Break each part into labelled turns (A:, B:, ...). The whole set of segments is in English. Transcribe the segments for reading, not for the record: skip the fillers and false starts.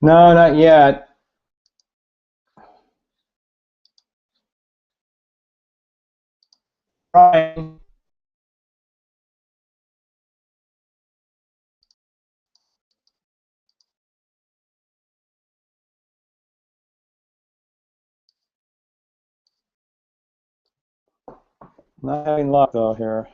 A: No, not yet. Trying. Not having luck though here.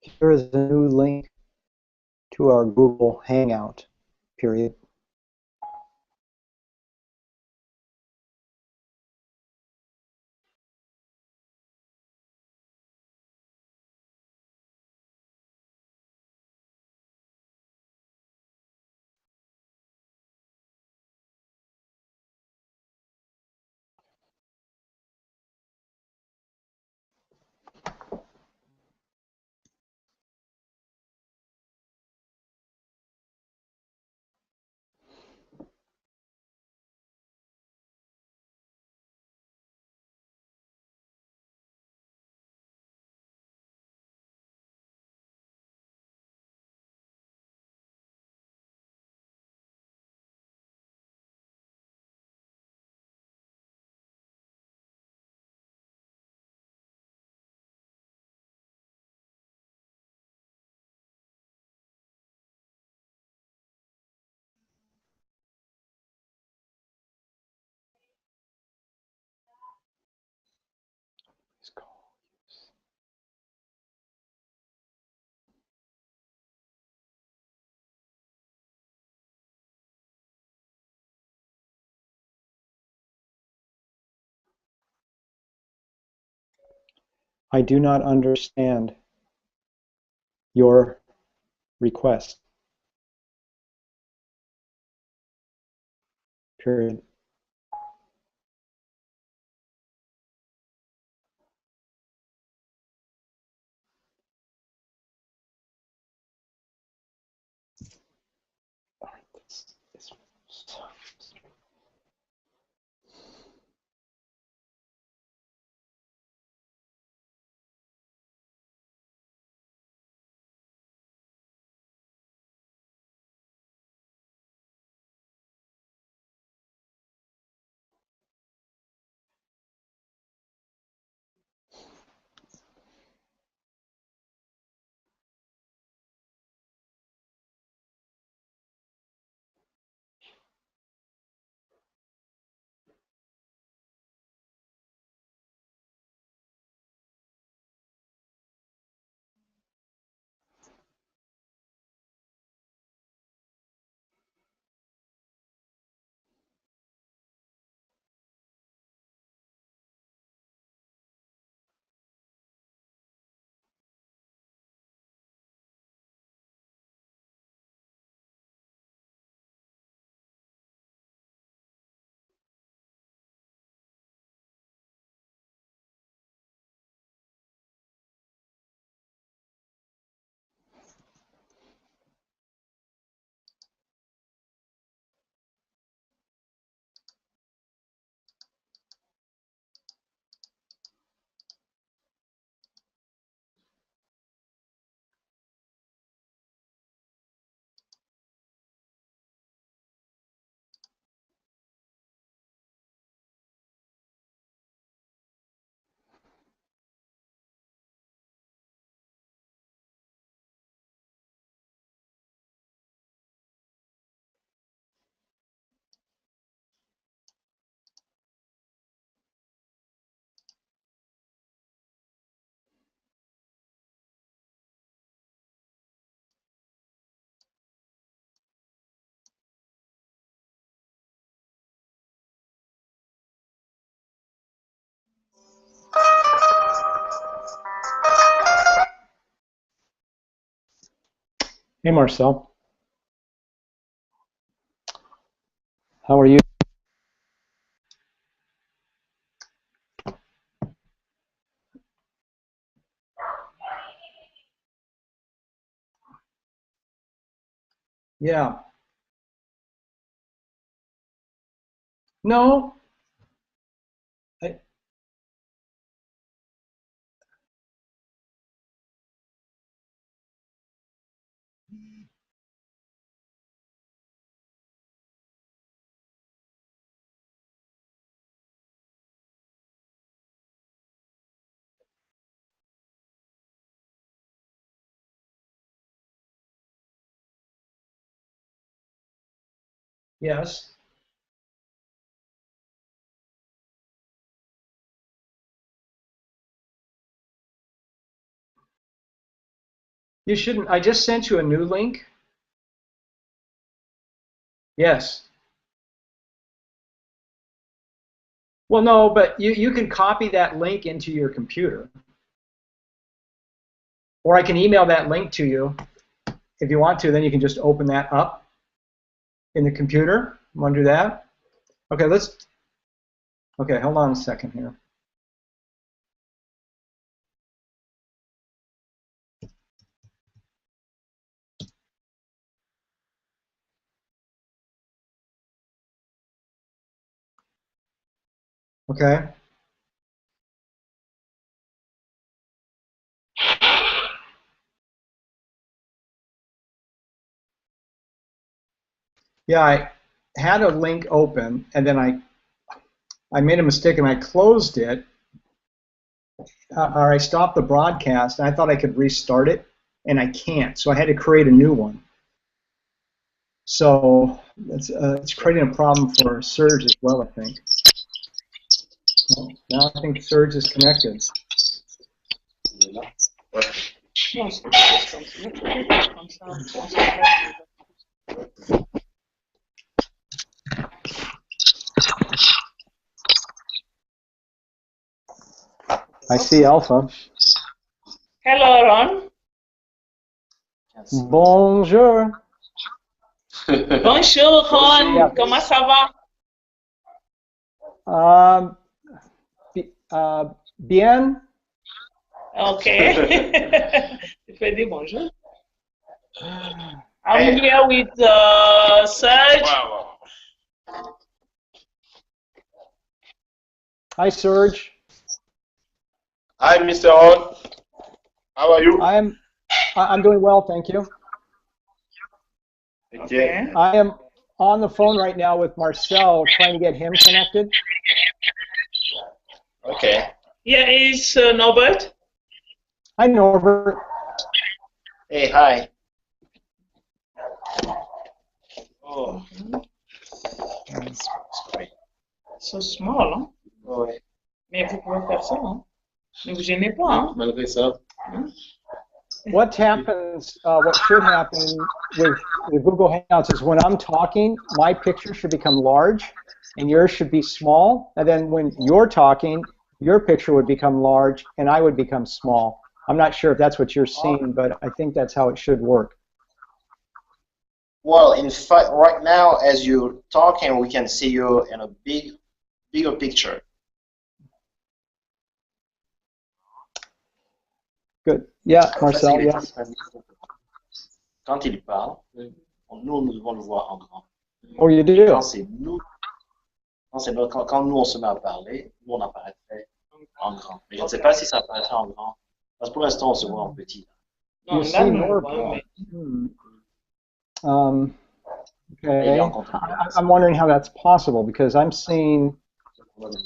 A: Here is a new link to our Google Hangout, period. I do not understand your request, period. Hey, Marcel. How are you? Yeah. No. I, yes. You shouldn't. I just sent you a new link. Yes. Well, no, but you can copy that link into your computer. Or I can email that link to you if you want to. Then you can just open that up in the computer. Want to do that? Okay, okay, hold on a second here. Okay. Yeah, I had a link open, and then I made a mistake and I closed it, or I stopped the broadcast, and I thought I could restart it, and I can't. So I had to create a new one. So it's creating a problem for Serge as well, I think. Well, now I think Serge is connected. I see Alpha.
B: Hello, Ron.
A: Bonjour.
B: Bonjour, Ron.
A: Yeah.
B: Comment ça va?
A: Bien.
B: Ok. Tu peux dire bonjour. I'm here with Serge.
C: Wow.
A: Hi, Serge.
C: Hi, Mr. Ron. How are you?
A: I'm doing well, thank you.
C: Okay.
A: I am on the phone right now with Marcel, trying to get him connected.
C: Okay.
B: Here is Norbert.
A: Hi, Norbert.
C: Hey, hi. Oh. It's great.
B: So small, hein?
C: Ouais.
B: Mais vous pouvez faire ça, hein? Ne vous gênez pas, hein?
C: Malgré ça.
A: What happens, what should happen with Google Hangouts is when I'm talking, my picture should become large and yours should be small. And then when you're talking, your picture would become large and I would become small. I'm not sure if that's what you're seeing, but I think that's how it should work.
C: Well, in fact, right now, as you're talking, we can see you in a bigger picture.
A: Good. Yeah, Marcel, yes.
C: Quand il parle, nous devons le voir en grand.
A: Oh, you do?
C: Quand c'est nous, quand nous on se met à parler, nous on apparaîtrait en grand. Mais je ne sais pas si ça apparaîtrait en grand. Parce que pour l'instant, on se voit en petit.
A: You see Norbert. Okay. I'm wondering how that's possible because I'm seeing.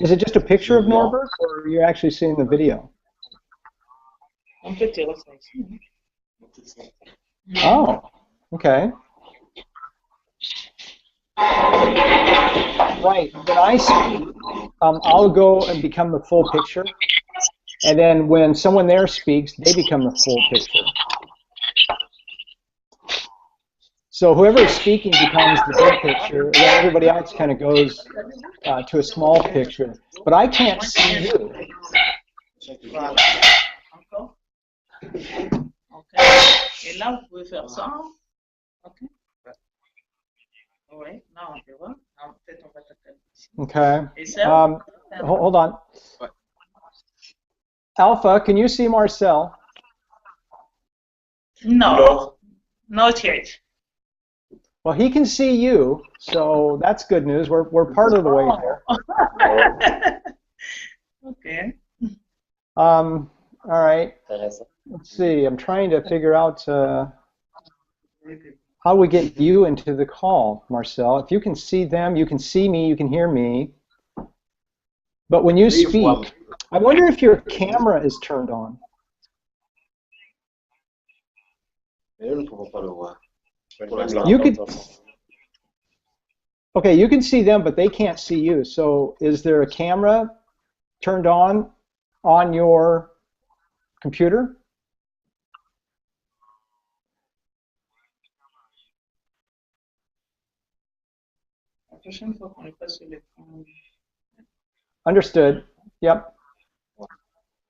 A: Is it just a picture of Norbert, or are you actually seeing the video? Oh, okay. Right. When I speak, I'll go and become the full picture, and then when someone there speaks, they become the full picture. So whoever is speaking becomes the big picture, and then everybody else kind of goes to a small picture. But I can't see you.
B: Et là, vous pouvez faire ça. Ok. Oui, là on te voit. En fait, on va t'appeler ici.
A: Okay.
B: Et ça?
A: Hold on. Alpha, can you see Marcel?
B: No, not yet.
A: Well, he can see you, so that's good news. We're part of the way there.
B: Okay.
A: All right.
C: Intéressant.
A: Let's see. I'm trying to figure out how do we get you into the call, Marcel. If you can see them, you can see me, you can hear me. But when you speak, I wonder if your camera is turned on.
C: Mais eux ne pourront pas le voir.
A: You could. Okay, you can see them, but they can't see you. So, is there a camera turned on your computer?
B: La prochaine fois qu'on est pas sur l'écran.
A: Understood. Yep.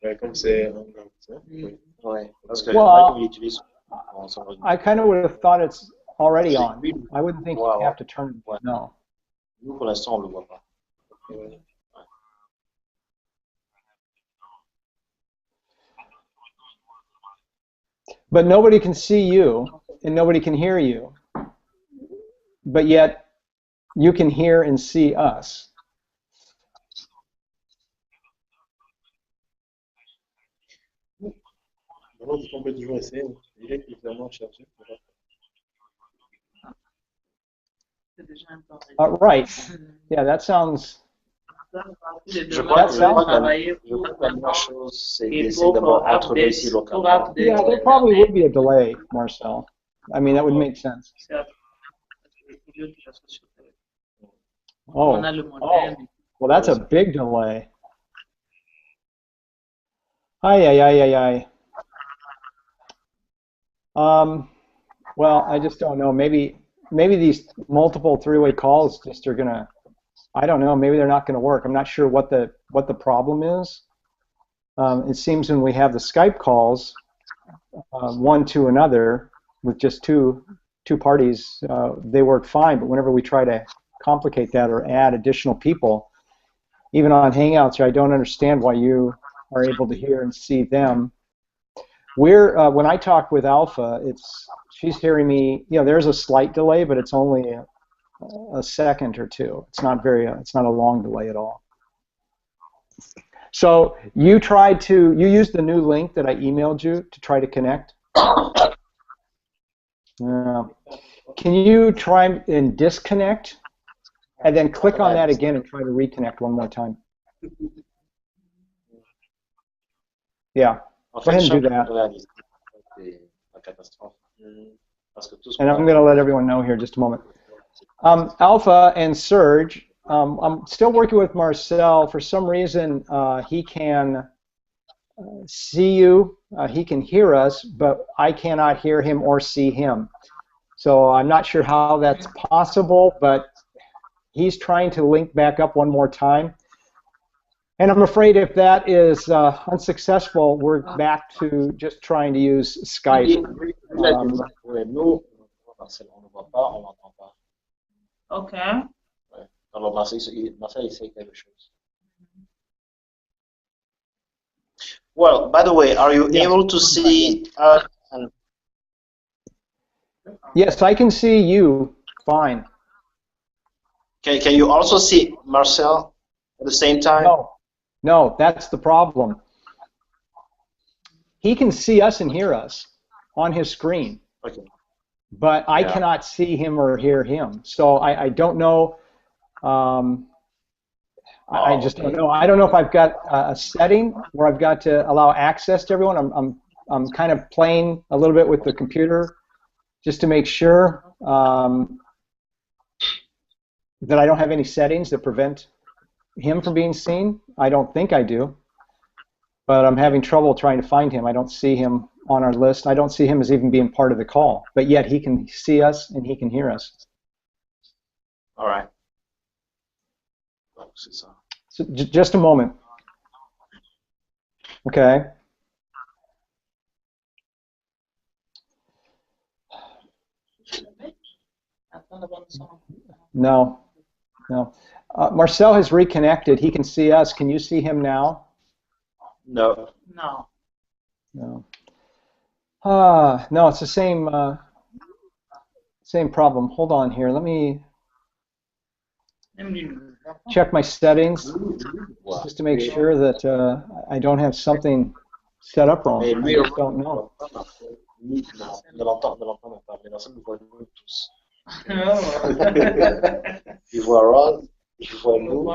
D: Ouais, comme c'est en anglais. Oui.
C: Ouais, parce que
A: Well,
C: il utilise son ordinateur.
A: I kind of would have thought it's already on. I wouldn't think
C: Wow.
A: you have to turn it on. No.
C: Nous, pour l'instant, on ne le voit pas.
D: Ouais.
A: But nobody can see you, and nobody can hear you. But yet, you can hear and see us.
D: Donc, on peut toujours essayer. Il est évidemment cherché.
B: C'est déjà un temps.
A: Right. Yeah, that sounds.
C: Je crois que la meilleure chose, c'est d'essayer d'abord introduire ici localement.
A: Yeah, there probably would be a delay, Marcel. I mean, that would make sense. Oh, well, that's a big delay. Ay, ay, ay, ay, ay. Well, I just don't know. Maybe these multiple three-way calls just are gonna. I don't know. Maybe they're not going to work. I'm not sure what the problem is. It seems when we have the Skype calls, one to another with just two parties, they work fine. But whenever we try to complicate that or add additional people, even on Hangouts, I don't understand why you are able to hear and see them. When I talk with Alpha, she's hearing me. You know, there's a slight delay, but it's only a second or two. It's not a long delay at all. So you used the new link that I emailed you to try to connect? Can you try and disconnect and then click on that again and try to reconnect one more time? Yeah, go ahead and do that. And I'm going to let everyone know here in just a moment. Alpha and Serge, I'm still working with Marcel. For some reason, he can see you, he can hear us, but I cannot hear him or see him. So I'm not sure how that's possible, but he's trying to link back up one more time. And I'm afraid if that is unsuccessful, we're back to just trying to use Skype.
B: Ok.
C: Alors, Marcel essaie quelque chose. Well, by the way, are you able to see us?
A: Yes, I can see you fine.
C: Can you also see Marcel at the same time?
A: No, that's the problem. He can see us and hear us on his screen.
C: Okay.
A: But I cannot see him or hear him. So I don't know. I just don't know. I don't know if I've got a setting where I've got to allow access to everyone. I'm kind of playing a little bit with the computer just to make sure that I don't have any settings that prevent him from being seen. I don't think I do. But I'm having trouble trying to find him. I don't see him on our list. I don't see him as even being part of the call. But yet he can see us and he can hear us.
C: All right.
A: So just a moment. Okay. No, no. Marcel has reconnected. He can see us. Can you see him now?
C: No.
B: No.
A: No. No, it's the same problem. Hold on here. Let me check my settings just to make sure that I don't have something set up wrong. I just don't know.
C: De l'entendre parler. Dans ça, nous voyons nous tous. Il voit Ron, il voit nous,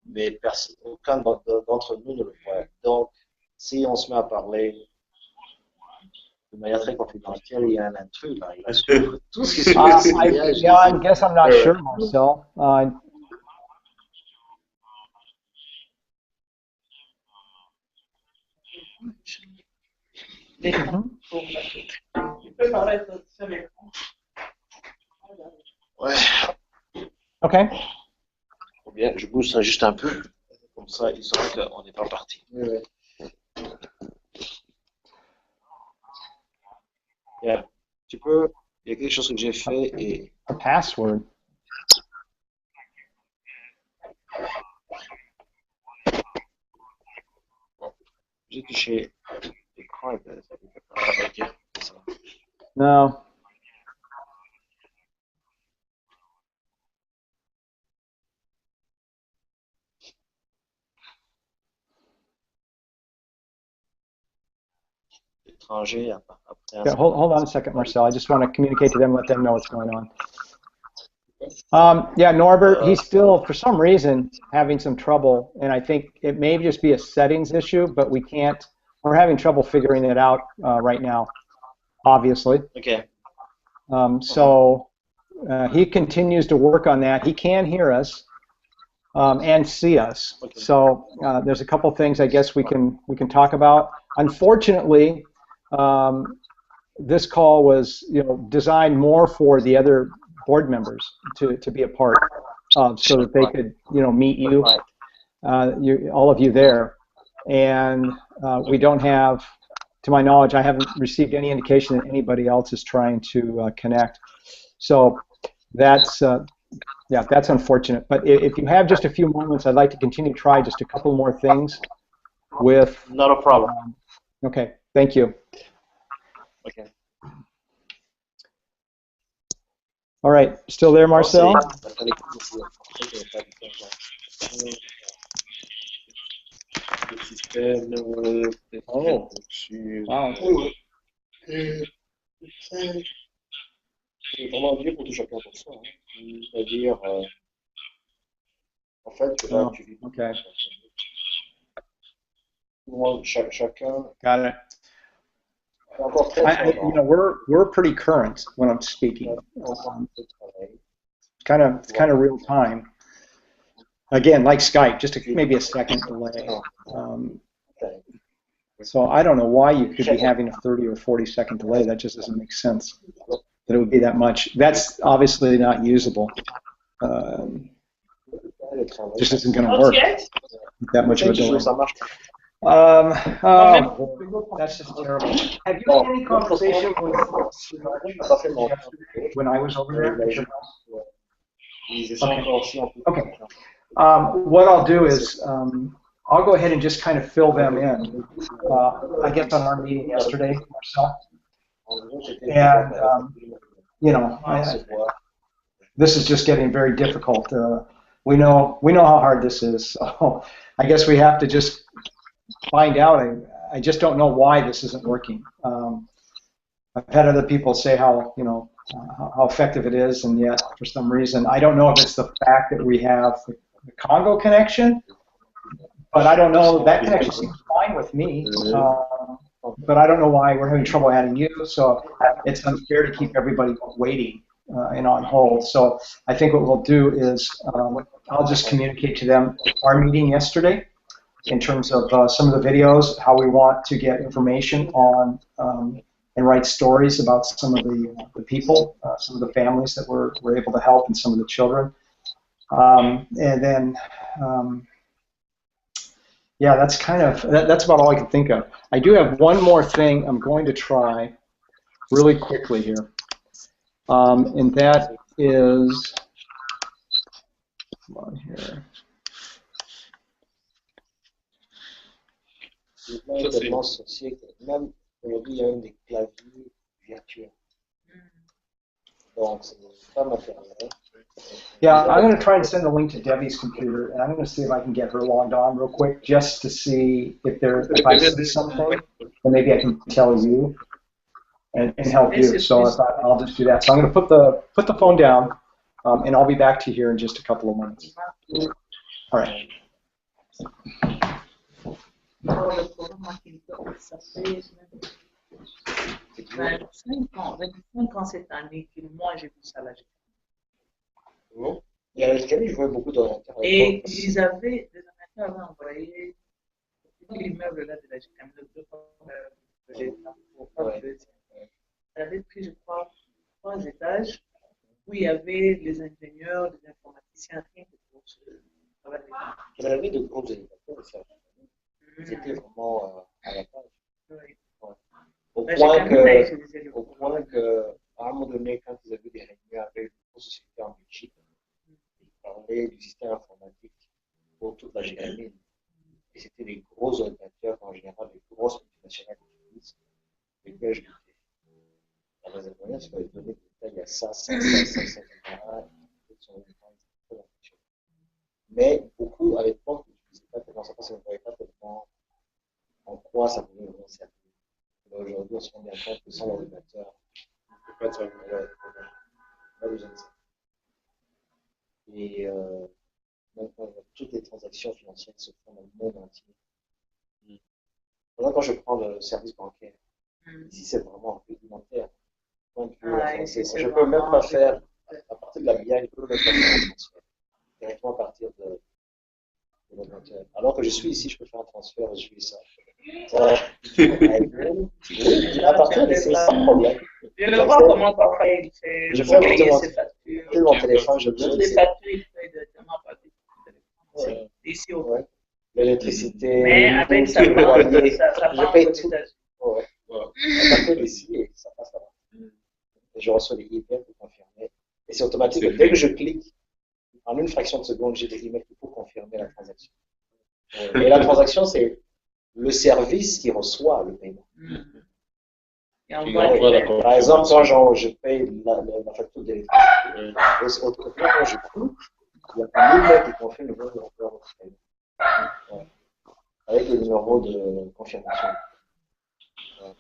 C: mais aucun d'entre nous ne le voit. Donc, si on se met à parler de manière très confidentielle, il y a un intrus là. Il a tout ce qui se passe.
A: Yeah, I guess I'm not sure, Marcel.
C: Ouais.
A: Okay.
C: Bien, je bouge ça juste un peu. Comme ça, ils sauront qu'on n'est pas parti.
D: Oui.
C: Yeah. Tu peux, il y a quelque chose que j'ai fait et
A: A password.
C: j'ai touché l'écran. Ok, ça va.
A: No.
C: Étranger après
A: Yeah, hold on a second, Marcel. I just want to communicate to them, let them know what's going on. Yeah, Norbert, he's still, for some reason, having some trouble, and I think it may just be a settings issue, but we're having trouble figuring it out right now, obviously.
C: Okay.
A: So he continues to work on that. He can hear us and see us.
C: Okay.
A: So there's a couple things I guess we can talk about. Unfortunately, this call was designed more for the other board members to be a part of, so that they could meet you, all of you there. And we don't have, to my knowledge, I haven't received any indication that anybody else is trying to connect. So that's yeah, that's unfortunate. But if you have just a few moments, I'd like to continue to try just a couple more things with.
C: Not a problem.
A: Okay, thank you.
C: Okay.
A: All right, still there, Marcel?
D: Oh,
A: Wow.
D: C'est vraiment bien pour tout chacun pour ça. C'est-à-dire, en fait, que là,
A: Oh,
D: tu vis.
A: okay.
D: Chacun.
A: Got it.
D: C'est encore très
A: we're pretty current when I'm speaking. It's kind of real time. Again, like Skype, just maybe a second delay. So I don't know why you could be having a 30 or 40-second delay. That just doesn't make sense. That it would be that much. That's obviously not usable. Just isn't going to work. That much of a delay. Oh, that's just terrible. Have you had any conversation with when I was over there? Okay. What I'll do is I'll go ahead and just kind of fill them in. I guess on our meeting yesterday, Marcel. And this is just getting very difficult. We know how hard this is. So I guess we have to just find out. I just don't know why this isn't working. I've had other people say how effective it is, and yet for some reason I don't know if it's the fact that we have the Congo connection, but I don't know, that connection seems fine with me. But I don't know why we're having trouble adding you, so it's unfair to keep everybody waiting and on hold. So I think what we'll do is I'll just communicate to them our meeting yesterday in terms of some of the videos, how we want to get information on and write stories about some of the people, some of the families that we're able to help, and some of the children. And then, yeah, that's that's about all I can think of. I do have one more thing I'm going to try really quickly here. And that is, come on here.
C: Il est tellement associé que même aujourd'hui, il y a même des claviers virtuels. Donc, c'est pas matériel.
A: Yeah, I'm going to try and send a link to Debbie's computer, and I'm going to see if I can get her logged on real quick, just to see if I see something, then maybe I can tell you and help you. So I'll just do that. So I'm going to put the phone down, and I'll be back to you here in just a couple of minutes. All right.
B: Le programme Macintosh, ça fait 25 ans cette année que moi j'ai vu ça là.
C: Non. Il y a quelqu'un qui jouait beaucoup d'ordinateurs.
B: Et ils avaient, les Américains avaient envoyé l'immeuble là de la GCAM, le deux il avait pris, je crois, 3 étages où il y avait les ingénieurs, les informaticiens, rien que pour ce travail.
C: Il y avait de gros ordinateurs, ça. C'était vraiment à la page.
B: Oui.
C: Ouais. Au point que, à un moment donné, quand ils avaient des réunions avec une grosse société en Belgique, ils parlaient du système informatique pour toute la GCAM. Et c'était des gros ordinateurs, en général, des grosses multinationales d'entreprise, lesquels je disais. Dans les moyens, je vais donner des détails, il y a ça, etc. Mais beaucoup, à l'époque, je ne disais pas tellement ça, parce que je ne voyais pas tellement en quoi ça pouvait vraiment servir. Aujourd'hui, on se rend bien compte que sans l'ordinateur, on ne peut pas faire pas besoin de ça. Et maintenant, toutes les transactions financières se font dans le monde entier. Maintenant, quand je prends le service bancaire, ici c'est vraiment un peu rudimentaire. Je ne peux même pas faire, à partir de la BI, je ne peux même pas faire un transfert directement à partir de l'ordinateur. Alors que je suis ici, je peux faire un transfert, je fais ça. À partir de c'est sans problème.
B: Je le vois comment parfois il fait.
C: Je fais mon téléphone, je
B: donne des factures, il fait directement à partir du téléphone. Ici au
C: ouais. L'électricité.
B: Mais avec sa
C: je paye tout. Ouais. À partir d'ici, et ça passe là-bas. Et je reçois des emails pour confirmer. Et c'est automatique. Dès que je clique, en une fraction de seconde, j'ai des emails pour confirmer la transaction. Et la transaction, c'est le service qui reçoit le paiement. Par exemple, quand je paye la facture d'électricité, autrement, quand je clique, il y a un email qui confirme le numéro de votre paiement. Ouais. Avec le numéro de confirmation. Ouais.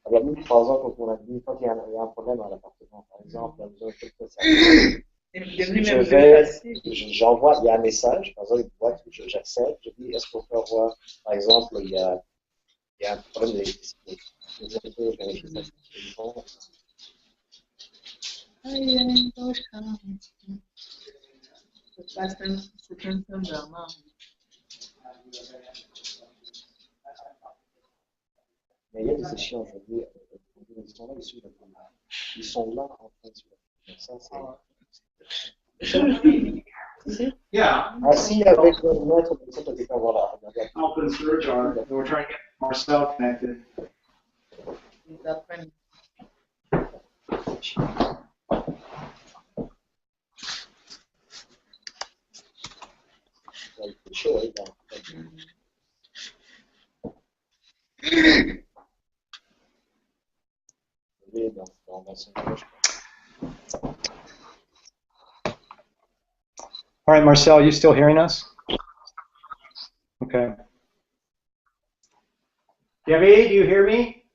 C: Alors, nous, par exemple, quand on a dit, quand il y a un problème à l'appartement, par exemple, on a besoin de quelque chose. J'envoie, il y a un message, par exemple, une boîte où j'accède, je dis, est-ce qu'on peut avoir, par exemple, il y a un problème d'électricité. Je peux vérifier ça. Mais il y a des échéants aujourd'hui, ils sont là en train de se faire. Ça, c'est.
A: Yeah.
C: Ah, si, avec notre quelqu'un, voilà.
A: Open search, we're trying to get Marcel connected.
C: C'est chaud, hein.
A: All right, Marcel, are you still hearing us? Okay. Debbie, do you hear me?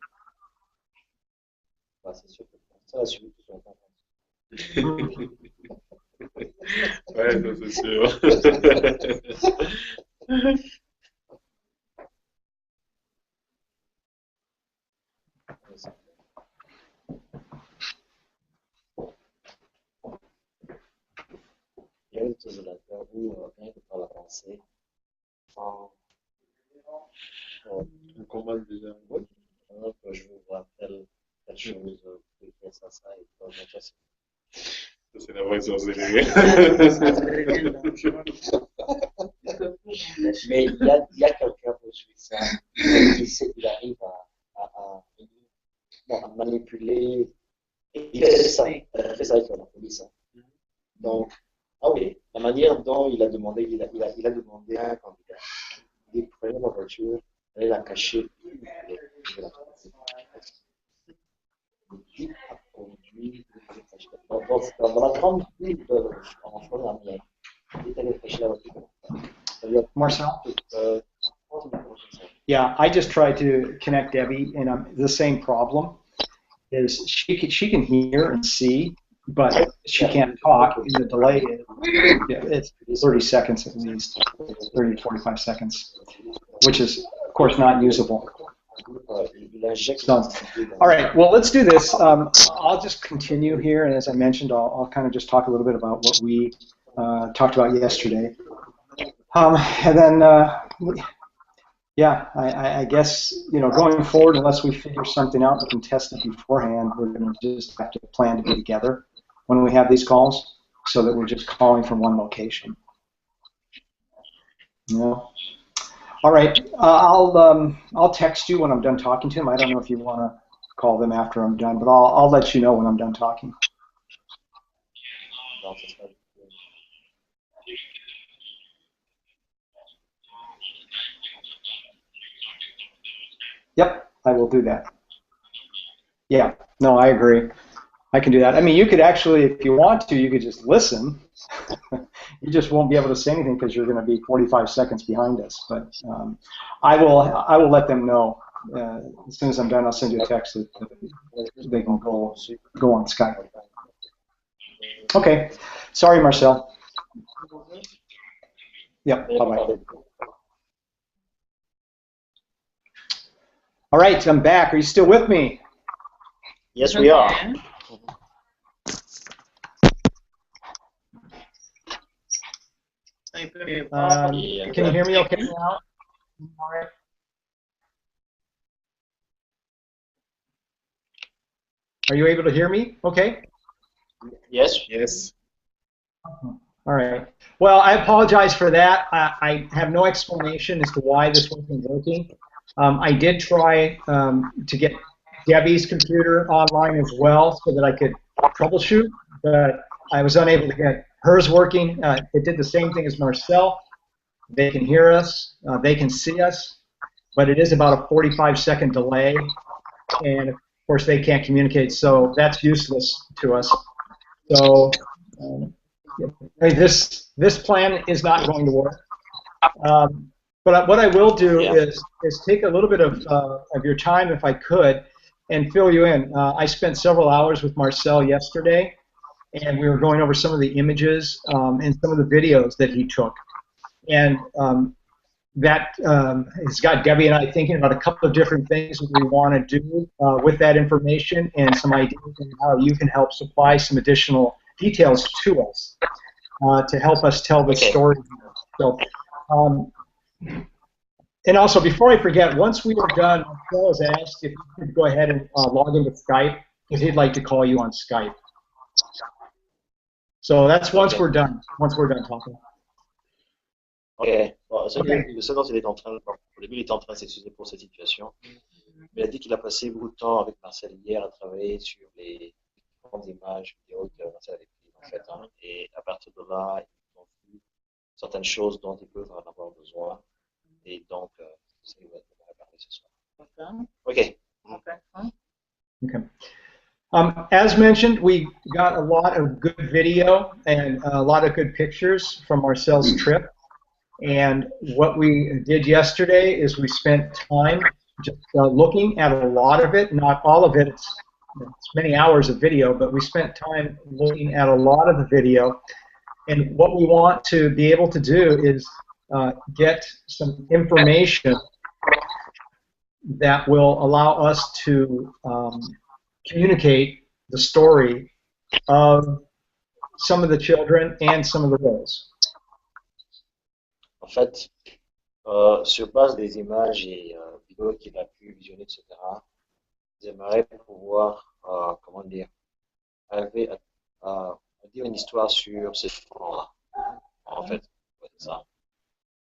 C: C'est sûr que ça a suivi tout son temps.
D: Ouais, ça c'est sûr.
C: Il y a des utilisateurs où, rien que par la pensée,
D: On commande déjà.
C: oui, je veux voir telle chose, je vais faire ça, et puis ça.
D: Ça, c'est la vraie sorcellerie.
C: Mais il y a quelqu'un pour suivre ça, qui sait qu'il arrive à manipuler et Elle fait ça avec la police. Hein. Donc, ah oui, la manière dont il a demandé, il a demandé à un candidat. Il prenait la voiture, elle l'a cachée. Le type a conduit. Dans la grande ville en Floride, il est allé cacher la voiture.
A: Marcel? Yeah, I just tried to connect Debbie, and the same problem is she can hear and see, but she can't talk. And the delay is it's 30 seconds at least, 30 to 45 seconds, which is of course not usable. So, all right, well, let's do this. I'll just continue here, and as I mentioned, I'll kind of just talk a little bit about what we talked about yesterday. And then, yeah, I guess, going forward, unless we figure something out, we can test it beforehand, we're going to just have to plan to be together when we have these calls, so that we're just calling from one location. All right, I'll text you when I'm done talking to him. I don't know if you want to call them after I'm done, but I'll let you know when I'm done talking. Yep, I will do that. Yeah, no, I agree. I can do that. I mean, you could actually, if you want to, you could just listen. You just won't be able to say anything because you're going to be 45 seconds behind us. But I will let them know. As soon as I'm done, I'll send you a text that they can go on Skype. Okay. Sorry, Marcel. Yep, bye-bye. All right, I'm back. Are you still with me?
C: Yes, we are.
A: Can you hear me okay now? All right. Are you able to hear me okay?
C: Yes.
D: Yes.
A: All right. Well, I apologize for that. I have no explanation as to why this wasn't working. I did try to get Debbie's computer online as well so that I could troubleshoot, but I was unable to get hers working. It did the same thing as Marcel. They can hear us, they can see us, but it is about a 45-second delay, and of course they can't communicate, so that's useless to us. So this plan is not going to work. But what I will do is take a little bit of your time, if I could, and fill you in. I spent several hours with Marcel yesterday, and we were going over some of the images and some of the videos that he took. And that has got Debbie and I thinking about a couple of different things that we want to do with that information, and some ideas on how you can help supply some additional details to us to help us tell the story. So, and also, before I forget, once we are done, Marcel has asked if you could go ahead and log into Skype, because he'd like to call you on Skype. So that's once we're done talking.
C: Ok. Bon, ce dont il est en train, au début, il était en train de s'excuser pour cette situation. Mais il a dit qu'il a passé beaucoup de temps avec Marcel hier à travailler sur les différentes images, vidéos que Marcel avait prises en fait. Hein, et à partir de là, ils ont vu certaines choses dont ils peuvent en avoir besoin. Et donc, ça va parler ce soir. Okay.
A: Okay. As mentioned, we got a lot of good video and a lot of good pictures from Marcel's trip. And what we did yesterday is we spent time just looking at a lot of it, not all of it. It's many hours of video, but we spent time looking at a lot of the video. And what we want to be able to do is get some information that will allow us to communicate the story of some of the children and some of the roles.
C: En fait, sur base des images et vidéos qu'il a pu visionner, etc., j'aimerais pouvoir, comment dire, arriver à dire une histoire sur ces enfants-là. En fait, c'est ça.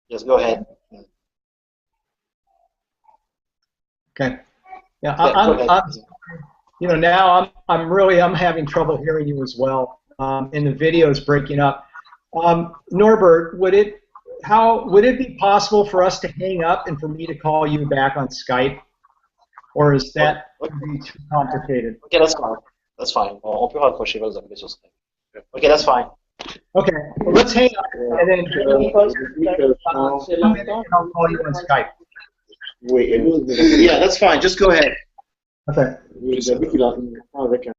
C: Yes, go ahead.
A: Okay. Yeah,
C: Go ahead.
A: you know, now I'm having trouble hearing you as well, and the video is breaking up. Norbert, would it be possible for us to hang up and for me to call you back on Skype, or is that would be too complicated?
C: Okay, that's fine. That's fine. On peut raccrocher, là, vous appelez sur Skype. Okay, that's fine.
A: Okay, well, let's hang up and then
B: C'est
A: I'll call you on Skype.
C: Yeah, that's fine. Just go ahead.
A: Okay.
E: Oui, j'ai vu qu'il a avec un